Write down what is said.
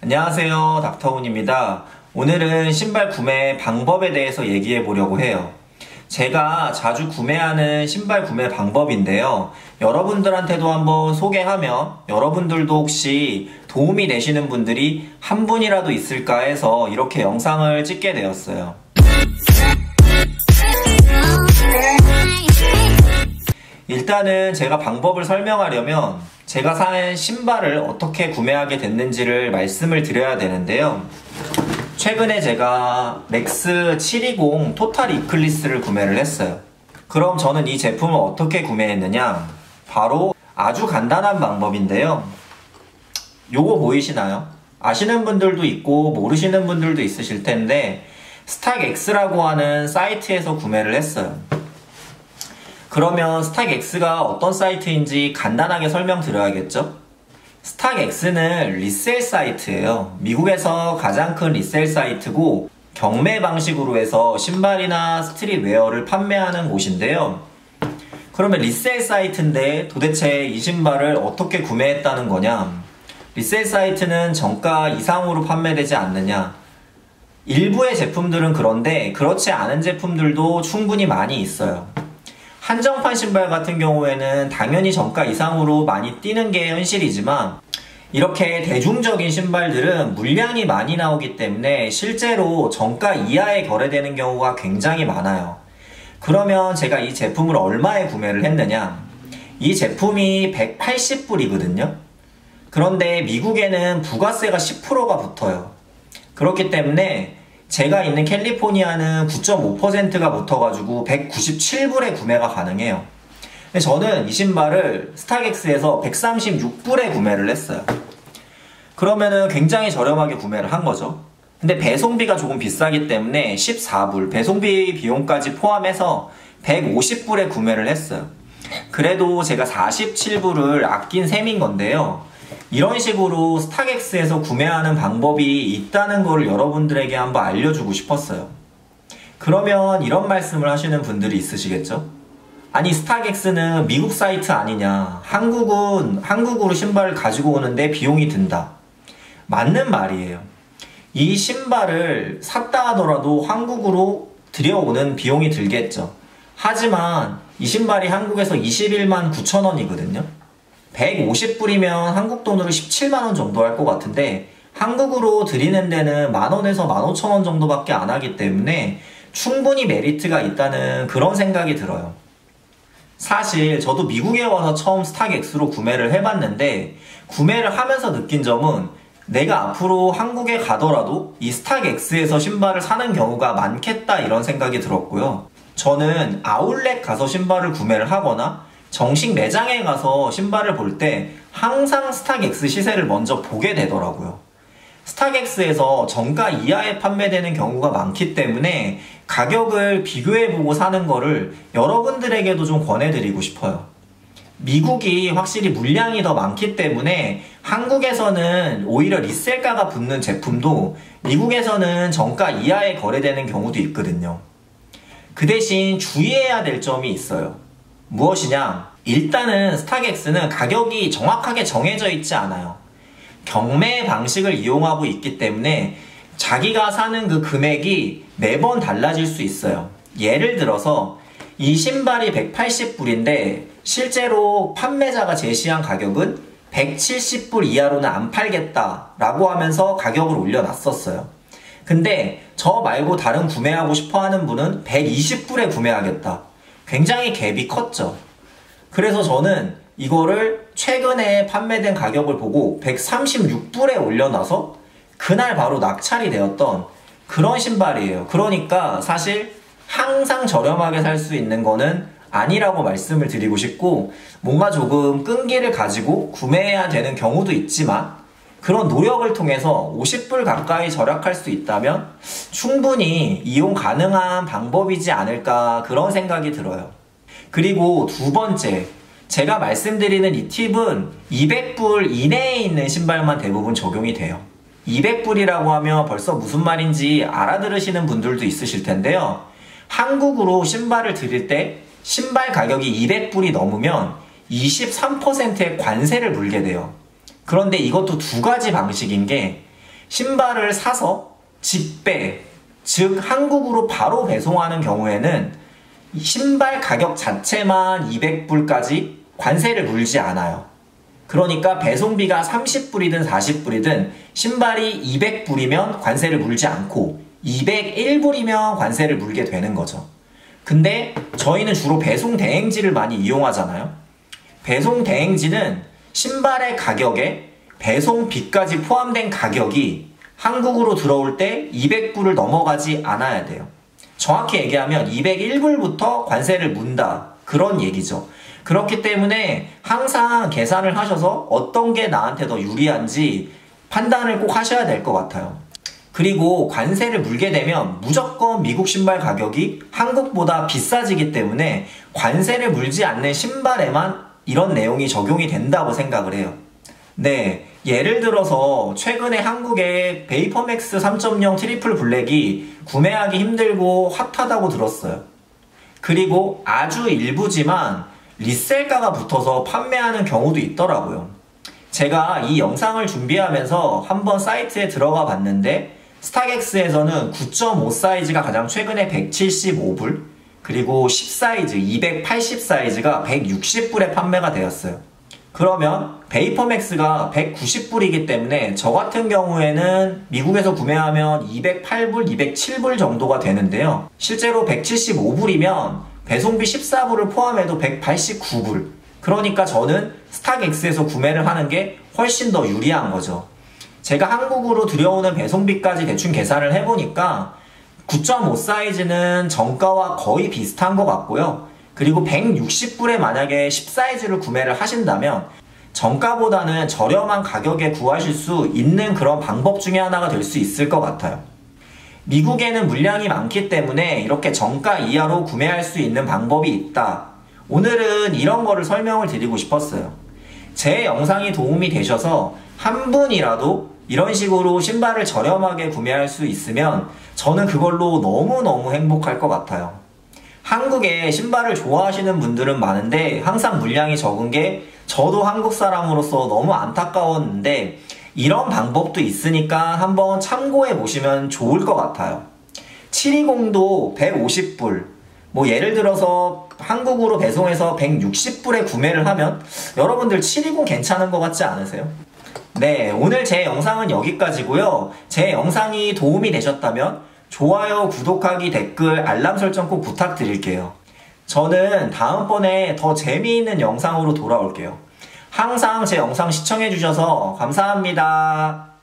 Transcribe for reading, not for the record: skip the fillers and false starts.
안녕하세요, 닥터훈입니다. 오늘은 신발 구매 방법에 대해서 얘기해 보려고 해요. 제가 자주 구매하는 신발 구매 방법인데요. 여러분들한테도 한번 소개하면 여러분들도 혹시 도움이 되시는 분들이 한 분이라도 있을까 해서 이렇게 영상을 찍게 되었어요. 일단은 제가 방법을 설명하려면 제가 산 신발을 어떻게 구매하게 됐는지를 말씀을 드려야 되는데요. 최근에 제가 맥스 720 토탈 이클리스를 구매를 했어요. 그럼 저는 이 제품을 어떻게 구매했느냐? 바로 아주 간단한 방법인데요. 요거 보이시나요? 아시는 분들도 있고 모르시는 분들도 있으실 텐데 스탁X라고 하는 사이트에서 구매를 했어요. 그러면 스탁X가 어떤 사이트인지 간단하게 설명드려야겠죠? 스탁X는 리셀 사이트예요. 미국에서 가장 큰 리셀 사이트고 경매 방식으로 해서 신발이나 스트릿웨어를 판매하는 곳인데요. 그러면 리셀 사이트인데 도대체 이 신발을 어떻게 구매했다는 거냐? 리셀 사이트는 정가 이상으로 판매되지 않느냐? 일부의 제품들은 그런데 그렇지 않은 제품들도 충분히 많이 있어요. 한정판 신발 같은 경우에는 당연히 정가 이상으로 많이 뛰는 게 현실이지만 이렇게 대중적인 신발들은 물량이 많이 나오기 때문에 실제로 정가 이하에 거래되는 경우가 굉장히 많아요. 그러면 제가 이 제품을 얼마에 구매를 했느냐? 이 제품이 180불이거든요. 그런데 미국에는 부가세가 10%가 붙어요. 그렇기 때문에 제가 있는 캘리포니아는 9.5%가 붙어가지고 197불에 구매가 가능해요. 근데 저는 이 신발을 스탁X에서 136불에 구매를 했어요. 그러면은 굉장히 저렴하게 구매를 한 거죠. 근데 배송비가 조금 비싸기 때문에 14불, 배송비 비용까지 포함해서 150불에 구매를 했어요. 그래도 제가 47불을 아낀 셈인 건데요. 이런 식으로 스탁X에서 구매하는 방법이 있다는 걸 여러분들에게 한번 알려주고 싶었어요. 그러면 이런 말씀을 하시는 분들이 있으시겠죠? 아니, 스탁X는 미국 사이트 아니냐? 한국으로 신발을 가지고 오는데 비용이 든다. 맞는 말이에요. 이 신발을 샀다 하더라도 한국으로 들여오는 비용이 들겠죠. 하지만 이 신발이 한국에서 21만 9천 원이거든요. 150불이면 한국 돈으로 17만원 정도 할 것 같은데 한국으로 드리는 데는 만원에서 15,000원 정도밖에 안 하기 때문에 충분히 메리트가 있다는 그런 생각이 들어요. 사실 저도 미국에 와서 처음 스탁X로 구매를 해봤는데 구매를 하면서 느낀 점은 내가 앞으로 한국에 가더라도 이 스탁X에서 신발을 사는 경우가 많겠다 이런 생각이 들었고요. 저는 아울렛 가서 신발을 구매를 하거나 정식 매장에 가서 신발을 볼 때 항상 스탁X 시세를 먼저 보게 되더라고요. 스탁X에서 정가 이하에 판매되는 경우가 많기 때문에 가격을 비교해보고 사는 거를 여러분들에게도 좀 권해드리고 싶어요. 미국이 확실히 물량이 더 많기 때문에 한국에서는 오히려 리셀가가 붙는 제품도 미국에서는 정가 이하에 거래되는 경우도 있거든요. 그 대신 주의해야 될 점이 있어요. 무엇이냐? 일단은 스탁X는 가격이 정확하게 정해져 있지 않아요. 경매 방식을 이용하고 있기 때문에 자기가 사는 그 금액이 매번 달라질 수 있어요. 예를 들어서 이 신발이 180불인데 실제로 판매자가 제시한 가격은 170불 이하로는 안 팔겠다라고 하면서 가격을 올려놨었어요. 근데 저 말고 다른 구매하고 싶어 하는 분은 120불에 구매하겠다. 굉장히 갭이 컸죠. 그래서 저는 이거를 최근에 판매된 가격을 보고 136불에 올려놔서 그날 바로 낙찰이 되었던 그런 신발이에요. 그러니까 사실 항상 저렴하게 살 수 있는 거는 아니라고 말씀을 드리고 싶고 뭔가 조금 끈기를 가지고 구매해야 되는 경우도 있지만 그런 노력을 통해서 50불 가까이 절약할 수 있다면 충분히 이용 가능한 방법이지 않을까 그런 생각이 들어요. 그리고 두 번째, 제가 말씀드리는 이 팁은 200불 이내에 있는 신발만 대부분 적용이 돼요. 200불이라고 하면 벌써 무슨 말인지 알아들으시는 분들도 있으실 텐데요. 한국으로 신발을 드릴 때 신발 가격이 200불이 넘으면 23%의 관세를 물게 돼요. 그런데 이것도 두 가지 방식인 게 신발을 사서 직배, 즉 한국으로 바로 배송하는 경우에는 신발 가격 자체만 200불까지 관세를 물지 않아요. 그러니까 배송비가 30불이든 40불이든 신발이 200불이면 관세를 물지 않고 201불이면 관세를 물게 되는 거죠. 근데 저희는 주로 배송 대행지를 많이 이용하잖아요. 배송 대행지는 신발의 가격에 배송비까지 포함된 가격이 한국으로 들어올 때 200불을 넘어가지 않아야 돼요. 정확히 얘기하면 201불부터 관세를 문다, 그런 얘기죠. 그렇기 때문에 항상 계산을 하셔서 어떤 게 나한테 더 유리한지 판단을 꼭 하셔야 될 것 같아요. 그리고 관세를 물게 되면 무조건 미국 신발 가격이 한국보다 비싸지기 때문에 관세를 물지 않는 신발에만 이런 내용이 적용이 된다고 생각을 해요. 네, 예를 들어서 최근에 한국에 베이퍼맥스 3.0 트리플 블랙이 구매하기 힘들고 핫하다고 들었어요. 그리고 아주 일부지만 리셀가가 붙어서 판매하는 경우도 있더라고요. 제가 이 영상을 준비하면서 한번 사이트에 들어가 봤는데 스탁엑스에서는 9.5 사이즈가 가장 최근에 175불, 그리고 10 사이즈, 280 사이즈가 160불에 판매가 되었어요. 그러면 베이퍼맥스가 190불이기 때문에 저 같은 경우에는 미국에서 구매하면 208불, 207불 정도가 되는데요. 실제로 175불이면 배송비 14불을 포함해도 189불. 그러니까 저는 스탁엑스에서 구매를 하는 게 훨씬 더 유리한 거죠. 제가 한국으로 들여오는 배송비까지 대충 계산을 해보니까 9.5 사이즈는 정가와 거의 비슷한 것 같고요. 그리고 160불에 만약에 10 사이즈를 구매를 하신다면 정가보다는 저렴한 가격에 구하실 수 있는 그런 방법 중에 하나가 될 수 있을 것 같아요. 미국에는 물량이 많기 때문에 이렇게 정가 이하로 구매할 수 있는 방법이 있다. 오늘은 이런 거를 설명을 드리고 싶었어요. 제 영상이 도움이 되셔서 한 분이라도 이런 식으로 신발을 저렴하게 구매할 수 있으면 저는 그걸로 너무너무 행복할 것 같아요. 한국에 신발을 좋아하시는 분들은 많은데 항상 물량이 적은 게 저도 한국 사람으로서 너무 안타까웠는데 이런 방법도 있으니까 한번 참고해 보시면 좋을 것 같아요. 720도 150불, 뭐 예를 들어서 한국으로 배송해서 160불에 구매를 하면 여러분들 720 괜찮은 것 같지 않으세요? 네, 오늘 제 영상은 여기까지고요. 제 영상이 도움이 되셨다면 좋아요, 구독하기, 댓글, 알람 설정 꼭 부탁드릴게요. 저는 다음번에 더 재미있는 영상으로 돌아올게요. 항상 제 영상 시청해주셔서 감사합니다.